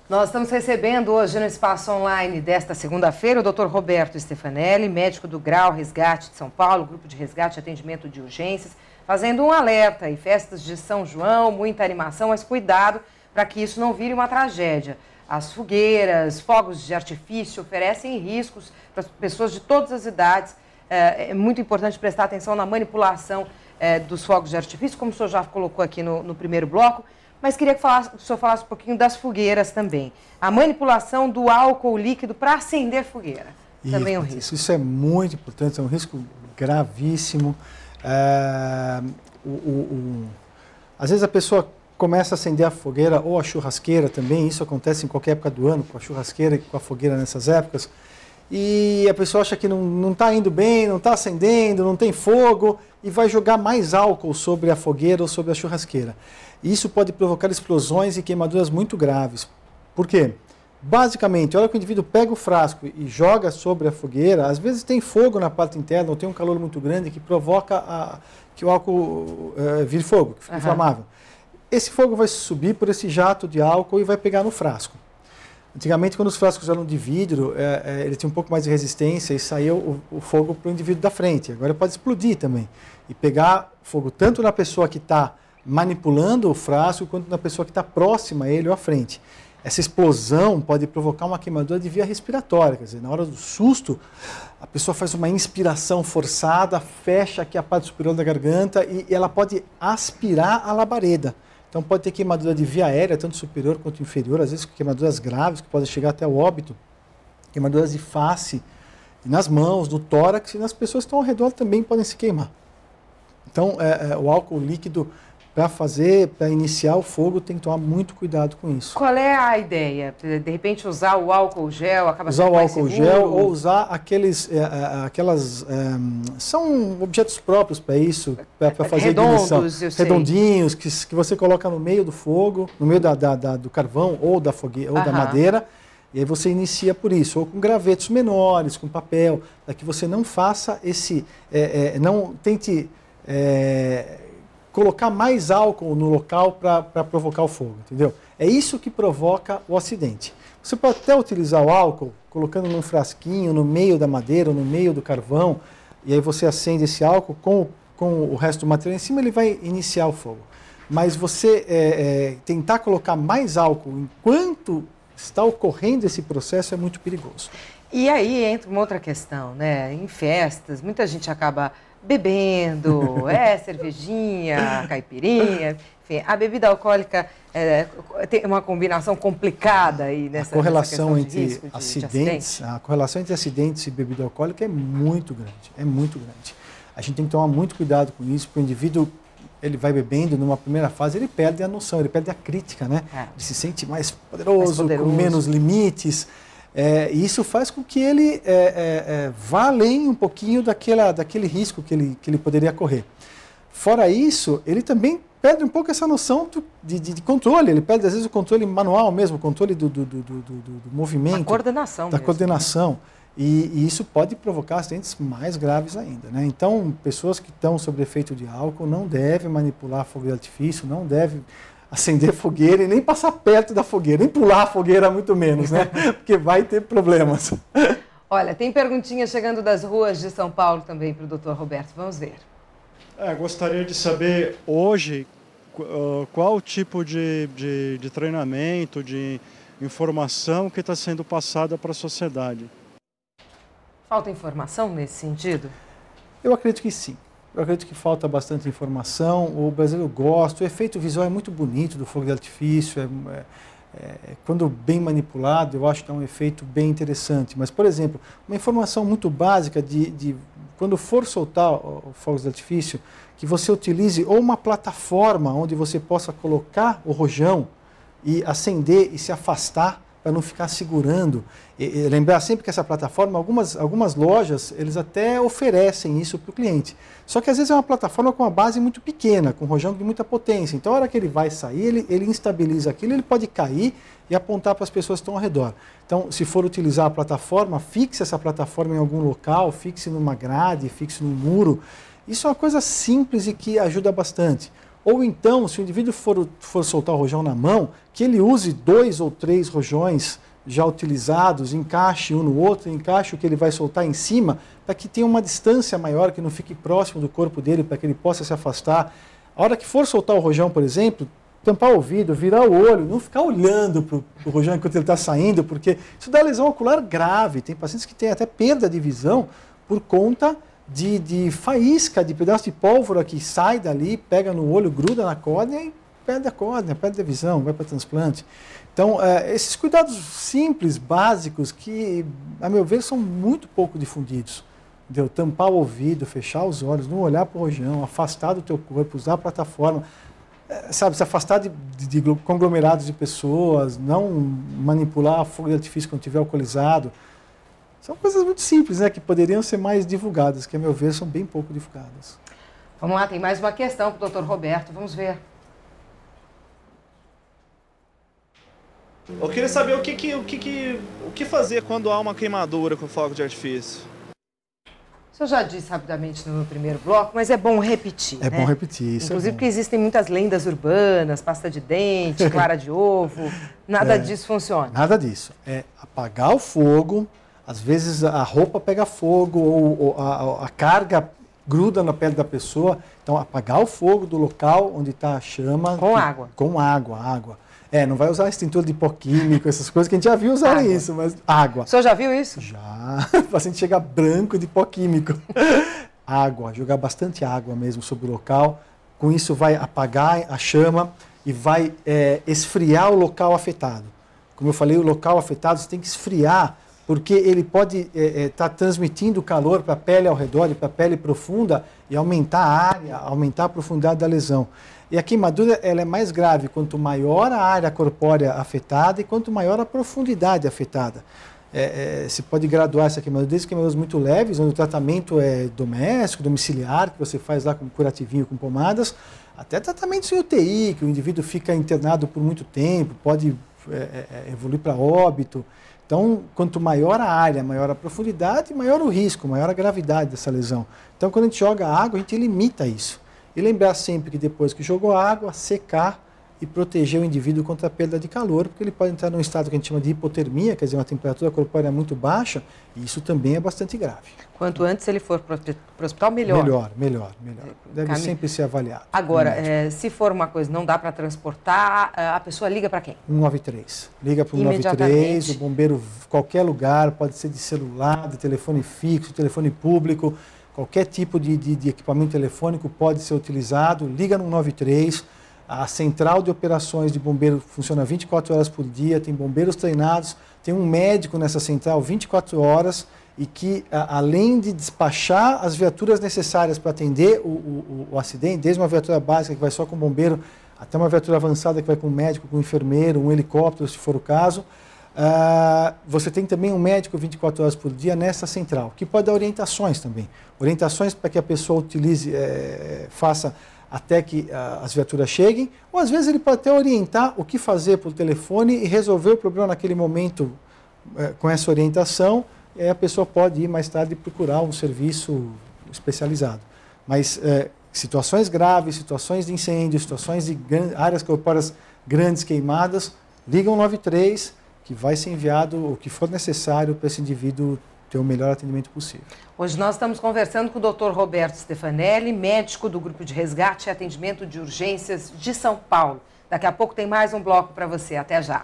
Nós estamos recebendo hoje no Espaço Online desta segunda-feira o Dr. Roberto Stefanelli, médico do Grau Resgate de São Paulo, Grupo de Resgate e Atendimento de Urgências, fazendo um alerta. E festas de São João, muita animação, mas cuidado para que isso não vire uma tragédia. As fogueiras, fogos de artifício oferecem riscos para as pessoas de todas as idades. É muito importante prestar atenção na manipulação dos fogos de artifício, como o senhor já colocou aqui no primeiro bloco. Mas queria que o senhor falasse um pouquinho das fogueiras também. A manipulação do álcool líquido para acender fogueira. Também é um risco. Isso é muito importante, é um risco gravíssimo. Às vezes a pessoa começa a acender a fogueira ou a churrasqueira também. Isso acontece em qualquer época do ano, com a churrasqueira e com a fogueira nessas épocas. E a pessoa acha que não está indo bem, não está acendendo, não tem fogo e vai jogar mais álcool sobre a fogueira ou sobre a churrasqueira. Isso pode provocar explosões e queimaduras muito graves. Por quê? Basicamente, a hora que o indivíduo pega o frasco e joga sobre a fogueira, às vezes tem fogo na parte interna ou tem um calor muito grande que provoca que o álcool vire fogo, que fica inflamável. Esse fogo vai subir por esse jato de álcool e vai pegar no frasco. Antigamente, quando os frascos eram de vidro, ele tinha um pouco mais de resistência e saía o fogo para o indivíduo da frente. Agora pode explodir também e pegar fogo tanto na pessoa que está manipulando o frasco quanto na pessoa que está próxima a ele ou à frente. Essa explosão pode provocar uma queimadura de via respiratória, quer dizer, na hora do susto, a pessoa faz uma inspiração forçada, fecha aqui a parte superior da garganta e ela pode aspirar a labareda. Então pode ter queimadura de via aérea, tanto superior quanto inferior, às vezes queimaduras graves, que podem chegar até o óbito, queimaduras de face, nas mãos, no tórax, e nas pessoas que estão ao redor também podem se queimar. Então o álcool líquido, para iniciar o fogo, tem que tomar muito cuidado com isso. Qual é a ideia? De repente usar o álcool gel, acaba usar sendo o mais álcool seguro? gel ou usar são objetos próprios para isso, para fazer ignição. Redondinhos, que você coloca no meio do fogo, no meio do carvão ou da fogueira ou da madeira, e aí você inicia por isso, ou com gravetos menores, com papel, para que você não faça não tente colocar mais álcool no local para provocar o fogo, entendeu? É isso que provoca o acidente. Você pode até utilizar o álcool colocando num frasquinho no meio da madeira, ou no meio do carvão, e aí você acende esse álcool com o resto do material em cima, ele vai iniciar o fogo. Mas você tentar colocar mais álcool enquanto está ocorrendo esse processo é muito perigoso. E aí entra uma outra questão, né? Em festas, muita gente acaba bebendo, cervejinha, caipirinha, enfim, a bebida alcoólica tem uma combinação complicada aí nessa correlação nessa entre acidentes, a correlação entre acidentes e bebida alcoólica é muito grande, A gente tem que tomar muito cuidado com isso, porque o indivíduo, ele vai bebendo, numa primeira fase, ele perde a noção, ele perde a crítica, né? Ele se sente mais poderoso, com menos limites. E isso faz com que ele vá além um pouquinho daquele risco que ele poderia correr. Fora isso, ele também perde um pouco essa noção de controle, ele perde às vezes o controle manual mesmo, o controle do movimento. Da coordenação. E isso pode provocar acidentes mais graves ainda, né? Então, pessoas que estão sob efeito de álcool não devem manipular fogo de artifício, não devem acender fogueira e nem passar perto da fogueira, nem pular a fogueira muito menos, né? Porque vai ter problemas. Olha, tem perguntinhas chegando das ruas de São Paulo também para o Dr. Roberto, vamos ver. Gostaria de saber hoje qual tipo de treinamento, de informação que está sendo passada para a sociedade. Falta informação nesse sentido? Eu acredito que sim. Eu acredito que falta bastante informação, o brasileiro gosta, o efeito visual é muito bonito do fogo de artifício, quando bem manipulado, eu acho que é um efeito bem interessante. Mas, por exemplo, uma informação muito básica de quando for soltar o fogo de artifício, que você utilize ou uma plataforma onde você possa colocar o rojão e acender e se afastar para não ficar segurando. E lembrar sempre que essa plataforma, algumas lojas, eles até oferecem isso para o cliente. Só que às vezes é uma plataforma com uma base muito pequena, com rojão de muita potência. Então, a hora que ele vai sair, ele instabiliza aquilo, ele pode cair e apontar para as pessoas que estão ao redor. Então, se for utilizar a plataforma, fixe essa plataforma em algum local, fixe numa grade, fixe num muro. Isso é uma coisa simples e que ajuda bastante. Ou então, se o indivíduo for soltar o rojão na mão, que ele use 2 ou 3 rojões já utilizados, encaixe um no outro, encaixe o que ele vai soltar em cima, para que tenha uma distância maior, que não fique próximo do corpo dele, para que ele possa se afastar. A hora que for soltar o rojão, por exemplo, tampar o ouvido, virar o olho, não ficar olhando para o rojão enquanto ele está saindo, porque isso dá lesão ocular grave. Tem pacientes que têm até perda de visão por conta de faísca, de pedaço de pólvora que sai dali, pega no olho, gruda na córnea e perde a córnea, perde a visão, vai para transplante. Então, esses cuidados simples, básicos, que, a meu ver, são muito pouco difundidos. Entendeu? Tampar o ouvido, fechar os olhos, não olhar para o rojão, afastar do teu corpo, usar a plataforma, sabe, se afastar de conglomerados de pessoas, não manipular fogo de artifício quando estiver alcoolizado. São coisas muito simples, né, que poderiam ser mais divulgadas, que, a meu ver, são bem pouco divulgadas. Vamos lá, tem mais uma questão para o Dr. Roberto, vamos ver. Eu queria saber o que fazer quando há uma queimadura com fogo de artifício. Isso eu já disse rapidamente no meu primeiro bloco, mas é bom repetir, É né? bom repetir, isso. Inclusive é bom. porque existem muitas lendas urbanas, pasta de dente, clara de ovo, nada disso funciona. Nada disso. É apagar o fogo, às vezes a roupa pega fogo ou a carga gruda na pele da pessoa. Então, apagar o fogo do local onde está a chama. Com água. Com água. Não vai usar extintor de pó químico, essas coisas que a gente já viu usarem isso, mas água. O senhor já viu isso? Já. O paciente chega branco de pó químico. Água, jogar bastante água mesmo sobre o local. Com isso vai apagar a chama e vai esfriar o local afetado. Como eu falei, o local afetado você tem que esfriar, porque ele pode estar transmitindo calor para a pele ao redor e para a pele profunda e aumentar a área, aumentar a profundidade da lesão. E a queimadura ela é mais grave quanto maior a área corpórea afetada e quanto maior a profundidade afetada. Se pode graduar essa queimadura, desde queimaduras muito leves, onde o tratamento é doméstico, domiciliar, que você faz lá com curativinho, com pomadas, até tratamentos em UTI, que o indivíduo fica internado por muito tempo, pode evoluir para óbito. Então, quanto maior a área, maior a profundidade, maior o risco, maior a gravidade dessa lesão. Então, quando a gente joga água, a gente limita isso. E lembrar sempre que depois que jogou água, secar e proteger o indivíduo contra a perda de calor, porque ele pode entrar num estado que a gente chama de hipotermia, quer dizer, uma temperatura corpórea muito baixa, e isso também é bastante grave. Quanto antes ele for para o hospital, melhor. Melhor. Deve sempre ser avaliado. Agora, se for uma coisa não dá para transportar, a pessoa liga para quem? 193. Liga para o 193, o bombeiro, qualquer lugar, pode ser de celular, de telefone fixo, telefone público, qualquer tipo de equipamento telefônico pode ser utilizado, liga no 193. A central de operações de bombeiro funciona 24 horas por dia, tem bombeiros treinados, tem um médico nessa central 24 horas e que, além de despachar as viaturas necessárias para atender o acidente, desde uma viatura básica que vai só com o bombeiro, até uma viatura avançada que vai com um médico, com um enfermeiro, um helicóptero, se for o caso, você tem também um médico 24 horas por dia nessa central, que pode dar orientações também. Orientações para que a pessoa utilize, faça até que as viaturas cheguem, ou às vezes ele pode até orientar o que fazer por telefone e resolver o problema naquele momento com essa orientação, e aí a pessoa pode ir mais tarde procurar um serviço especializado. Mas situações graves, situações de incêndio, situações de áreas corpóreas grandes queimadas, ligam 93, que vai ser enviado o que for necessário para esse indivíduo ter o melhor atendimento possível. Hoje nós estamos conversando com o Dr. Roberto Stefanelli, médico do Grupo de Resgate e Atendimento de Urgências de São Paulo. Daqui a pouco tem mais um bloco para você. Até já.